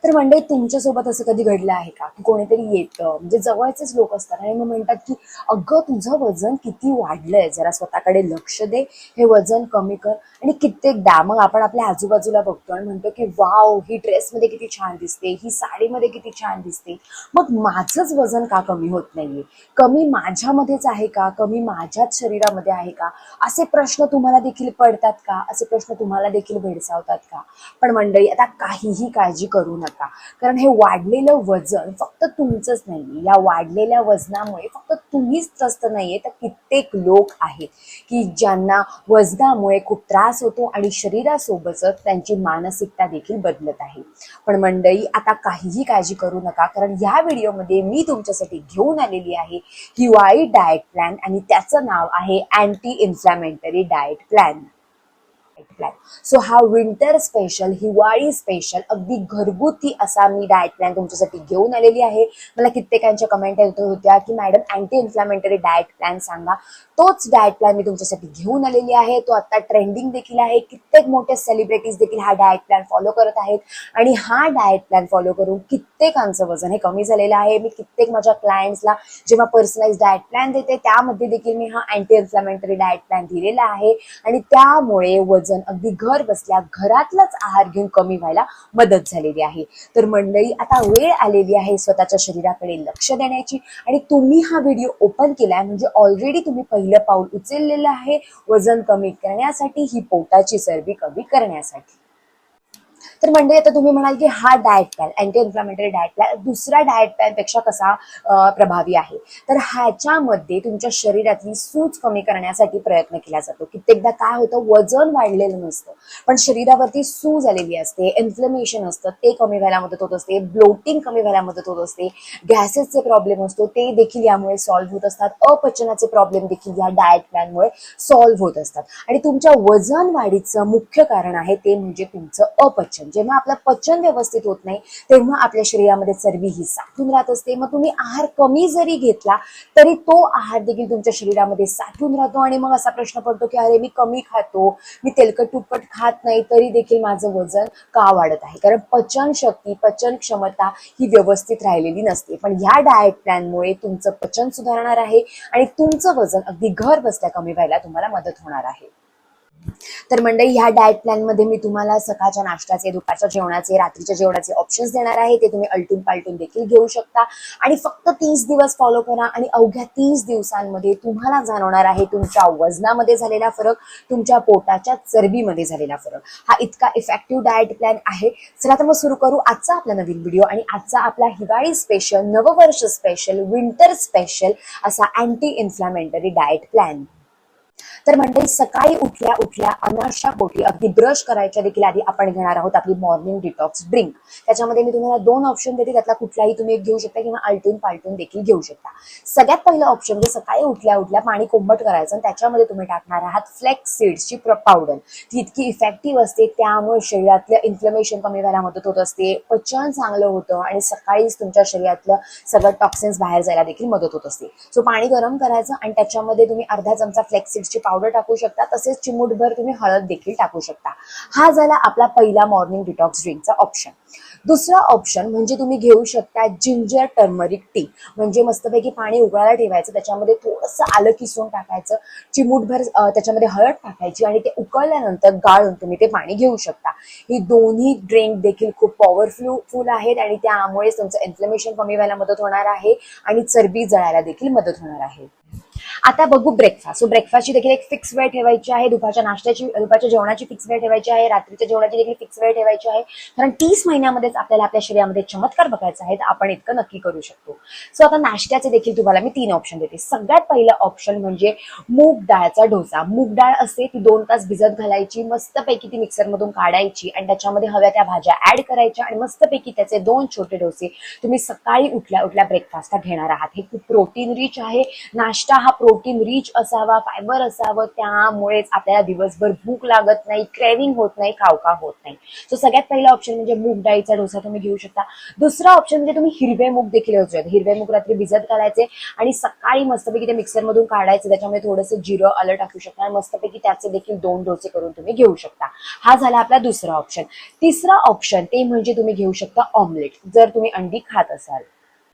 तर मंडळी तुमच्यासोबत असं कधी घडलं आहे का की कोणीतरी येतं म्हणजे जवळचेच लोक असतात आणि मग म्हणतात की अगं तुझं वजन किती वाढलंय, जरा स्वतःकडे लक्ष दे, हे वजन कमी कर. आणि कित्येकदा मग आपण आपल्या आजूबाजूला बघतो आणि म्हणतो की वाव, ही ड्रेसमध्ये किती छान दिसते, ही साडीमध्ये किती छान दिसते, मग माझंच वजन का कमी होत नाहीये, कमी माझ्यामध्येच आहे का, कमी माझ्याच शरीरामध्ये आहे का, असे प्रश्न तुम्हाला देखील पडतात का, असे प्रश्न तुम्हाला देखील भेडसावतात का? पण मंडळी आता काहीही काळजी करू नका, कारण हे वाढलेलं वजन फक्त तुमचंच नाहीये. या वाढलेल्या वजनामुळे फक्त तुम्हीच त्रस्त नाहीये, तर कित्येक लोक आहेत की ज्यांना वजनामुळे खूप त्रास होतो आणि शरीरासोबतच त्यांची मानसिकता देखील बदलत आहे. पण मंडळी आता काहीही काळजी करू नका, कारण या व्हिडिओमध्ये मी तुमच्यासाठी घेऊन आलेली आहे हिवाळी डाएट प्लॅन आणि त्याचं नाव आहे anti inflammatory diet plan. So हा विंटर स्पेशल, हिवाळी स्पेशल, अगदी घरगुती असा मी डाएट प्लॅन तुमच्यासाठी घेऊन आलेली आहे. मला कित्येकांच्या कमेंट येत होत्या की madam anti inflammatory diet plan सांगा. तोच डाएट प्लॅन मी तुमच्यासाठी घेऊन आलेली आहे. तो आता ट्रेंडिंग देखील आहे. कित्येक मोठे सेलिब्रिटीज देखील हा डाएट प्लॅन फॉलो करत आहेत आणि हा डाएट प्लॅन फॉलो करून कित्येकांचं वजन हे कमी झालेलं आहे. मी कित्येक माझ्या क्लायंट्सला जेव्हा पर्सनलाइज डाएट प्लॅन देते त्यामध्ये देखील मी हा अँटी इन्फ्लॅमेटरी डाएट प्लॅन दिलेला आहे आणि त्यामुळे वजन अगदी घर बसल्या घरातलाच आहार घेऊन कमी व्हायला मदत झालेली आहे. तर मंडळी आता वेळ आलेली आहे स्वतःच्या शरीराकडे लक्ष देण्याची आणि तुम्ही हा व्हिडिओ ओपन केलाय म्हणजे ऑलरेडी तुम्ही पहिलं पाऊल उचललेलं आहे वजन कमी करण्यासाठी, ही पोटाची चरबी कमी करण्यासाठी. तर मंडळी आता तुम्ही म्हणाल की हा diet plan anti inflammatory diet plan दुसऱ्या डाएट प्लॅन पेक्षा कसा प्रभावी आहे, तर ह्याच्यामध्ये तुमच्या शरीरातली सूज कमी करण्यासाठी प्रयत्न केला जातो. कित्येकदा काय होतं, वजन वाढलेलं नसतं पण शरीरावरती सूज आलेली असते, इन्फ्लमेशन असतं, ते कमी व्हायला मदत होत असते, ब्लोटिंग कमी व्हायला मदत होत असते, गॅसेसचे प्रॉब्लेम असतो ते देखील यामुळे सॉल्व्ह होत असतात, अपचनाचे प्रॉब्लेम देखील या डाएट प्लॅनमुळे सॉल्व्ह होत असतात. आणि तुमच्या वजन वाढीचं मुख्य कारण आहे ते म्हणजे तुमचं अपचन. जेव्हा आपलं पचन व्यवस्थित होत नाही तेव्हा आपल्या शरीरामध्ये चरबी ही साठून राहत असते. मग तुम्ही आहार कमी जरी घेतला तरी तो आहार देखील तुमच्या शरीरामध्ये साठून राहतो आणि मग असा प्रश्न पडतो की अरे मी कमी खातो, मी तेलकट तुपकट खात नाही तरी देखील माझं वजन का वाढत आहे, कारण पचन शक्ती, पचन क्षमता ही व्यवस्थित राहिलेली नसते. पण ह्या डाएट प्लॅनमुळे तुमचं पचन सुधारणार आहे आणि तुमचं वजन अगदी घर बसल्या कमी व्हायला तुम्हाला मदत होणार आहे. तर मंडळी ह्या डाएट प्लॅन मध्ये मी तुम्हाला सकाळच्या नाश्त्याचे, दुपारच्या जेवणाचे, रात्रीच्या जेवणाचे ऑप्शन्स देणार आहे. ते तुम्ही अलटून पालटून देखील घेऊ शकता आणि फक्त 30 दिवस फॉलो करा आणि अवघ्या 30 दिवसांमध्ये तुम्हाला जाणवणार आहे तुमच्या वजनामध्ये झालेला फरक, तुमच्या पोटाच्या चरबीमध्ये झालेला फरक. हा इतका इफेक्टिव्ह डाएट प्लॅन आहे. चला तर मग सुरू करू आजचा आपला नवीन व्हिडिओ आणि आजचा आपला हिवाळी स्पेशल, नववर्ष स्पेशल, विंटर स्पेशल असा अँटी इन्फ्लॅमेटरी डाएट प्लॅन. तर मंडळी सकाळी उठल्या उठल्या अनाशा पोटी अगदी ब्रश करायच्या देखील आधी आपण घेणार आहोत आपली मॉर्निंग डिटॉक्स ड्रिंक. त्याच्यामध्ये मी तुम्हाला 2 ऑप्शन देते, त्यातला कुठलाही तुम्ही एक घेऊ शकता किंवा आलटून पालटून देखील घेऊ शकता. सगळ्यात पहिलं ऑप्शन म्हणजे सकाळी उठल्या उठल्या पाणी कोमट करायचं आणि त्याच्यामध्ये तुम्ही टाकणार आहात फ्लेक्स सीड्सची पावडर. ती इतकी इफेक्टिव्ह असते, त्यामुळे शरीरातलं इन्फ्लमेशन कमी व्हायला मदत होत असते, पचन चांगलं होतं आणि सकाळीच तुमच्या शरीरातलं सगळं टॉक्सिन्स बाहेर जायला देखील मदत होत असते. सो पाणी गरम करायचं आणि त्याच्यामध्ये तुम्ही अर्धा चमचा फ्लेक्स सीड्सची पावडर टाकू शकता, तसेच चिमूटभर तुम्ही हळद देखील टाकू शकता. हा झाला आपला पहिला मॉर्निंग डिटॉक्स ड्रिंकचा ऑप्शन. दुसरा ऑप्शन म्हणजे तुम्ही घेऊ शकता जिंजर टर्मरिक टी. म्हणजे मस्तपैकी पाणी उकळायला ठेवायचं, त्याच्यामध्ये थोडंसं आलं किसून टाकायचं, चिमूटभर त्याच्यामध्ये हळद टाकायची आणि ते उकळल्यानंतर गाळून तुम्ही ते पाणी घेऊ शकता. ही दोन्ही ड्रिंक देखील खूप पॉवरफुल आहेत आणि त्यामुळे तुमचं इन्फ्लमेशन कमी व्हायला मदत होणार आहे आणि चरबी जळायला देखील मदत होणार आहे. आता बघू ब्रेकफास्ट. सो ब्रेकफास्टची देखील एक फिक्स वेळ ठेवायची आहे, दुपारच्या जेवणाची फिक्स वेळ ठेवायची आहे, रात्रीच्या जेवणाची देखील फिक्स वेळ ठेवायची आहे, कारण 30 महिन्यामध्येच आपल्याला आपल्या शरीरामध्ये चमत्कार बघायचा आहे, तर आपण इतकं नक्की करू शकतो. सो आता नाश्त्याचे देखील तुम्हाला मी 3 ऑप्शन देते. सगळ्यात पहिला ऑप्शन म्हणजे मूग डाळचा डोसा. मूग डाळ असते ती 2 तास भिजत घालायची, मस्तपैकी ती मिक्सरमधून काढायची आणि त्याच्यामध्ये हव्या त्या भाज्या ऍड करायच्या आणि मस्तपैकी त्याचे 2 छोटे डोसे तुम्ही सकाळी उठल्या उठल्या ब्रेकफास्टला घेणार आहात. हे खूप प्रोटीन रिच आहे. नाश्ता हा प्रोटीन रिच असावा, फायबर असावं, त्यामुळेच आपल्याला दिवसभर भूक लागत नाही, क्रेविंग होत नाही, खावका होत नाही. सो सगळ्यात पहिला ऑप्शन म्हणजे मूग डाळीचा डोसा तुम्ही घेऊ शकता. दुसरा ऑप्शन म्हणजे तुम्ही हिरवे मूग देखील घेऊ शकता. हिरवे मूग रात्री भिजत घालायचे आणि सकाळी मस्तपैकी ते मिक्सर मधून काढायचे, त्याच्यामध्ये थोडंसं जिरं आलं टाकू शकता आणि मस्तपैकी त्याचे देखील 2 डोसे करून तुम्ही घेऊ शकता. हा झाला आपला दुसरा ऑप्शन. तिसरा ऑप्शन ते म्हणजे तुम्ही घेऊ शकता ऑमलेट, जर तुम्ही अंडी खात असाल.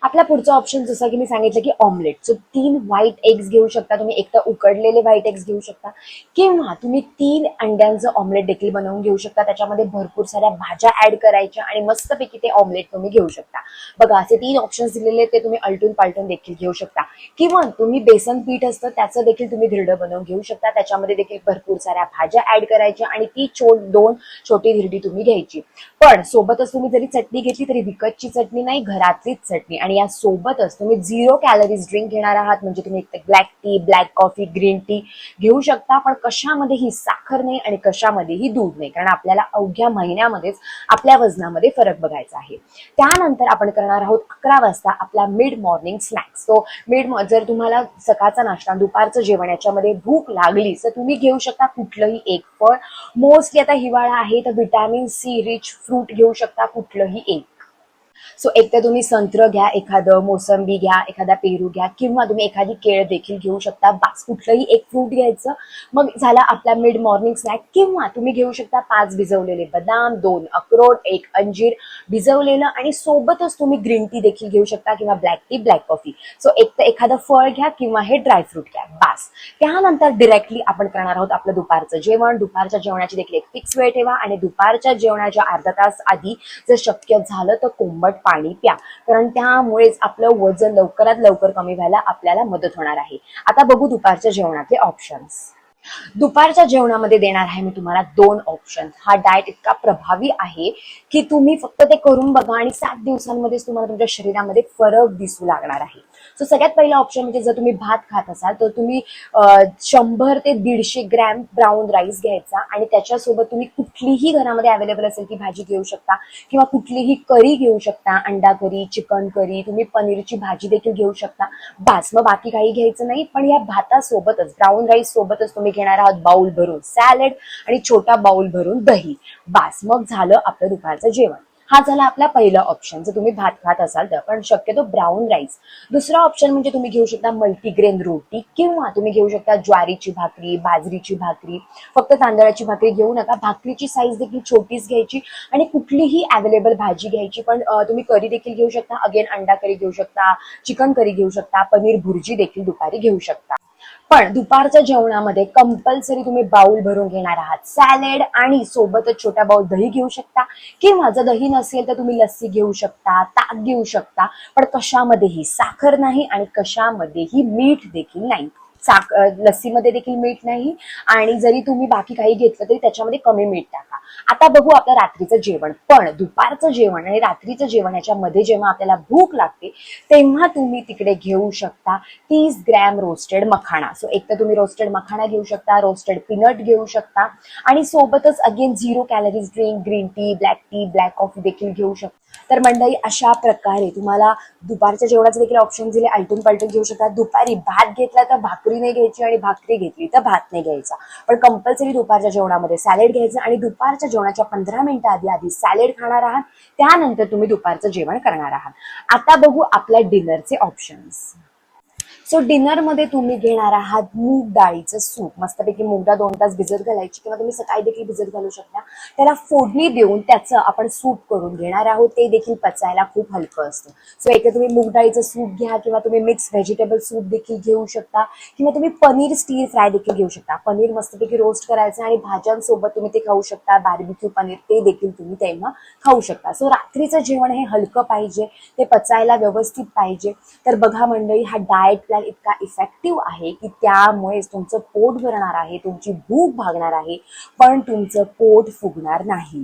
आपला पुढचा ऑप्शन जसं की मी सांगितलं की ऑमलेट. सो 3 व्हाईट एग्स घेऊ शकता तुम्ही, एक तर उकडलेले व्हाईट एग्स घेऊ शकता किंवा तुम्ही 3 अंड्यांचं ऑमलेट देखील बनवून घेऊ शकता. त्याच्यामध्ये भरपूर साऱ्या भाज्या ऍड करायच्या आणि मस्तपैकी ते ऑमलेट तुम्ही घेऊ शकता. बघा, असे 3 ऑप्शन्स दिलेले ते तुम्ही अलटून पालटून देखील घेऊ शकता किंवा तुम्ही बेसन पीठ असतं त्याचं देखील तुम्ही धिरडं बनवून घेऊ शकता. त्याच्यामध्ये देखील भरपूर साऱ्या भाज्या ऍड करायच्या आणि ती 2 छोटी धिरडी तुम्ही घ्यायची. पण सोबतच तुम्ही जरी चटणी घेतली तरी विकतची चटणी नाही, घरातलीच चटणी. आणि या सोबतच तुम्ही 0 कॅलरीज ड्रिंक घेणार आहात, म्हणजे तुम्ही एक black tea, black coffee, green tea घेऊ शकता, पण कशामध्येही साखर नाही आणि कशामध्येही दूध नाही, कारण आपल्याला अवघ्या महिन्यामध्येच आपल्या वजनामध्ये फरक बघायचा आहे. त्यानंतर आपण करणार आहोत 11 वाजता आपला मिड मॉर्निंग स्नॅक्स. तो जर तुम्हाला सकाळचा नाश्ता, दुपारचं जेवण याच्यामध्ये भूक लागली तर तुम्ही घेऊ शकता कुठलंही एक फळ. मोस्टली आता हिवाळा आहे तर व्हिटॅमिन सी रिच फ्रूट घेऊ शकता कुठलंही एक. सो एक तर तुम्ही संत्र घ्या, एखादं मोसंबी घ्या, एखादा पेरू घ्या किंवा तुम्ही एखादी केळ देखील घेऊ शकता. बास, कुठलंही एक फ्रूट घ्यायचं. मग झाला आपला मिड मॉर्निंग स्नॅक. किंवा तुम्ही घेऊ शकता 5 भिजवलेले बदाम, 2 अक्रोड, 1 अंजीर भिजवलेलं आणि सोबतच तुम्ही ग्रीन टी देखील घेऊ शकता किंवा black tea, black coffee. So एक तर एखादं फळ घ्या किंवा हे ड्रायफ्रूट घ्या, बास. त्यानंतर डिरेक्टली आपण करणार आहोत आपलं दुपारचं जेवण. दुपारच्या जेवणाची देखील एक फिक्स वेळ ठेवा आणि दुपारच्या जेवणाच्या अर्धा तास आधी जर शक्य झालं तर कोंबट पाणी प्या, कारण त्यामुळेच आपलं वजन लवकरात लवकर कमी व्हायला आपल्याला मदत होणार आहे. आता बघू दुपारच्या जेवणातले ऑप्शन्स. दुपारच्या जेवणामध्ये देणार आहे मी तुम्हाला 2 ऑप्शन. हा डाएट इतका प्रभावी आहे की तुम्ही फक्त ते करून बघा आणि 7 दिवसांमध्येच तुम्हाला तुमच्या शरीरामध्ये फरक दिसू लागणार आहे. सो सगळ्यात पहिला ऑप्शन म्हणजे जर तुम्ही भात खात असाल तर तुम्ही 100 ते 150 ग्रॅम ब्राऊन राईस घ्यायचा आणि त्याच्यासोबत तुम्ही कुठलीही घरामध्ये अवेलेबल असेल ती भाजी घेऊ शकता किंवा कुठलीही करी घेऊ शकता, अंडा करी, चिकन करी, तुम्ही पनीरची भाजी देखील घेऊ शकता. बास, मग बाकी काही घ्यायचं नाही. पण या भातासोबतच, ब्राऊन राईस सोबतच तुम्ही घेणार आहात बाउल भरून सॅलड आणि छोटा बाउल भरून दही. बास, मग झालं आपलं दुपारचं जेवण. हा झाला आपला पहिला ऑप्शन जर तुम्ही भात खात असाल तर, पण शक्यतो ब्राऊन राईस. दुसरा ऑप्शन म्हणजे तुम्ही घेऊ शकता मल्टीग्रेन रोटी किंवा तुम्ही घेऊ शकता ज्वारीची भाकरी, बाजरीची भाकरी. फक्त तांदळाची भाकरी घेऊ नका, भाकरीची साईज देखील छोटीच घ्यायची आणि कुठलीही अवेलेबल भाजी घ्यायची. पण तुम्ही करी देखील घेऊ शकता, अगेन अंडा करी घेऊ शकता, चिकन करी घेऊ शकता, पनीर भुर्जी देखील दुपारी घेऊ शकता. पण दुपारच्या जेवणामध्ये कंपल्सरी तुम्ही बाउल भरून घेणार आहात सॅलेड आणि सोबतच छोटा बाउल दही घेऊ शकता किंवा जर दही नसेल तर तुम्ही लस्सी घेऊ शकता, ताक घेऊ शकता, पण कशामध्येही साखर नाही आणि कशामध्येही मीठ देखील नाही. लस्सीमध्ये देखील मीठ नाही आणि जरी तुम्ही बाकी काही घेतलं तरी त्याच्यामध्ये कमी मीठ टाका. आता बघू आपलं रात्रीचं जेवण. पण दुपारचं जेवण आणि रात्रीचं जेवण याच्यामध्ये जेव्हा आपल्याला भूक लागते तेव्हा तुम्ही तिकडे घेऊ शकता 30 ग्रॅम रोस्टेड मखाणा. सो एक तर तुम्ही रोस्टेड मखाणा घेऊ शकता, रोस्टेड पीनट घेऊ शकता आणि सोबतच again 0 calories drink, green tea, black coffee देखील घेऊ शकता. तर मंडळी, अशा प्रकारे तुम्हाला दुपारच्या जेवणाचे देखील ऑप्शन दिले, आलटून पालटून घेऊ शकता. दुपारी भात घेतला तर भाकरी नाही घ्यायची आणि भाकरी घेतली तर भात नाही घ्यायचा, पण कंपल्सरी दुपारच्या जेवणामध्ये सॅलेड घ्यायचं आणि दुपारच्या जेवणाच्या 15 मिनिटं आधी सॅलेड खाणार आहात, त्यानंतर तुम्ही दुपारचं जेवण करणार आहात. आता बघू आपल्या डिनरचे ऑप्शन्स. सो डिनरमध्ये तुम्ही घेणार आहात मूग डाळीचं सूप. मस्तपैकी मूग डाळ 2 तास भिजत घालायची किंवा तुम्ही सकाळी देखील भिजत घालू शकता. त्याला फोडणी देऊन त्याचं आपण सूप करून घेणार आहोत. ते देखील पचायला खूप हलकं असतं. सो एक तुम्ही मूग डाळीचं सूप घ्या किंवा तुम्ही मिक्स व्हेजिटेबल सूप देखील घेऊ शकता किंवा तुम्ही पनीर स्टीर फ्राय देखील घेऊ शकता. पनीर मस्तपैकी रोस्ट करायचं आणि भाज्यांसोबत तुम्ही ते खाऊ शकता. बार्बिक्यू पनीर ते देखील तुम्ही तेव्हा खाऊ शकता. सो रात्रीचं जेवण हे हलकं पाहिजे, ते पचायला व्यवस्थित पाहिजे. तर बघा मंडळी, हा डाएट प्लॅन इतका इफेक्टिव्ह आहे की त्यामुळेच तुमचं पोट भरणार आहे, तुमची भूक भागणार आहे, पण तुमचं पोट फुगणार नाही.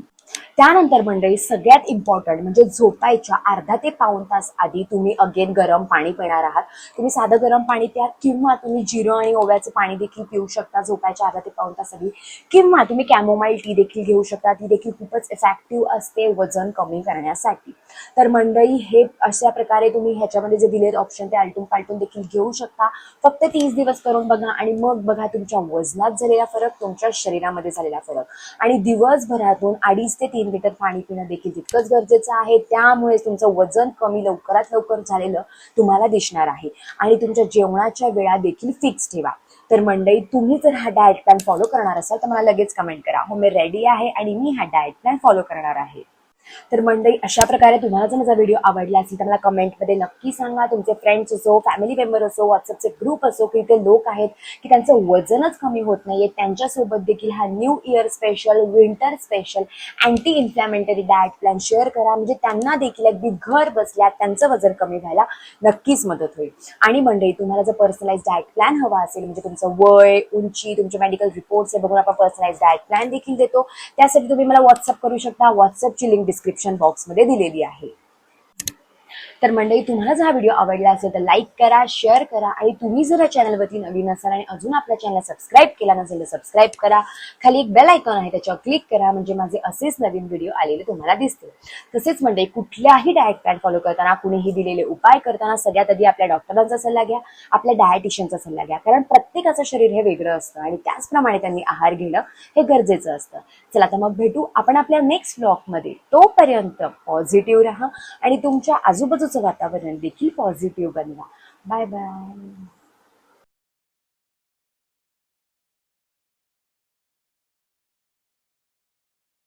त्यानंतर मंडळी सगळ्यात इम्पॉर्टंट म्हणजे झोपायच्या अर्धा ते पाऊण तास आधी तुम्ही अगेन गरम पाणी पिणार आहात. तुम्ही साधं गरम पाणी प्या किंवा तुम्ही जिरं आणि ओव्याचं पाणी देखील पिऊ शकता झोपायच्या अर्धा ते पाऊण तास आधी, किंवा तुम्ही कॅमोमाईल टी देखील घेऊ शकता. ती देखील खूपच इफेक्टिव्ह असते वजन कमी करण्यासाठी. तर मंडळी हे अशा प्रकारे तुम्ही ह्याच्यामध्ये जे दिलेत ऑप्शन ते आलटून पालटून देखील घेऊ शकता. फक्त 30 दिवस करून बघा आणि मग बघा तुमच्या वजनात झालेला फरक, तुमच्या शरीरामध्ये झालेला फरक. आणि दिवसभरातून 2.5 ते 3 लिटर पाणी पिणं देखील तितकंच गरजेचं आहे. त्यामुळे तुमचं वजन कमी लवकरात लवकर झालेलं तुम्हाला दिसणार आहे. आणि तुमच्या जेवणाच्या वेळा देखील फिक्स ठेवा. तर मंडळी तुम्ही जर हा डाएट प्लॅन फॉलो करणार असाल तर मला लगेच कमेंट करा, हो मी रेडी आहे आणि मी हा डाएट प्लॅन फॉलो करणार आहे. तर मंडळी अशा प्रकारे तुम्हाला जर माझा व्हिडिओ आवडला असेल तर मला कमेंटमध्ये नक्की सांगा. तुमचे फ्रेंड्स असो, फॅमिली मेंबर असो, व्हॉट्सअपचे ग्रुप असो, की ते लोक आहेत की त्यांचं वजनच कमी होत नाहीये, त्यांच्यासोबत देखील हा new year special, winter special anti inflammatory diet plan share करा. म्हणजे त्यांना देखील अगदी घर बसल्या त्यांचं वजन कमी व्हायला नक्कीच मदत होईल. आणि मंडळी तुम्हाला जर पर्सनलाइज डाएट प्लॅन हवा असेल, म्हणजे तुमचं वय, उंची, तुमचे मेडिकल रिपोर्ट्स हे बघून आपण पर्सनलाइज डाएट प्लॅन देखील देतो. त्यासाठी तुम्ही मला व्हॉट्सअप करू शकता. व्हॉट्सअपची लिंक डिस्क्रिप्शन बॉक्समध्ये दिलेली आहे. तर मंडळी तुम्हाला जर हा व्हिडिओ आवडला असेल तर लाईक करा, शेअर करा. आणि तुम्ही जर या चॅनलवरती नवीन असाल आणि अजून आपल्या चॅनलला सबस्क्राईब केला नसेल तर सबस्क्राईब करा. खाली एक बेल आयकॉन आहे त्याच्यावर क्लिक करा, म्हणजे माझे असेच नवीन व्हिडिओ आलेले तुम्हाला दिसतील. तसेच मंडळी कुठल्याही डाएट प्लॅन फॉलो करताना, कुणीही दिलेले उपाय करताना सगळ्यात आधी आपल्या डॉक्टरांचा सल्ला घ्या, आपल्या डायटिशियनचा सल्ला घ्या. कारण प्रत्येकाचं शरीर हे वेगळं असतं आणि त्याचप्रमाणे त्यांनी आहार घेणं हे गरजेचं असतं. चला तर मग भेटू आपण आपल्या नेक्स्ट ब्लॉगमध्ये. तोपर्यंत पॉझिटिव्ह राहा आणि तुमच्या आजूबाजूचं वातावरण देखील पॉझिटिव्ह बनवा. Bye bye.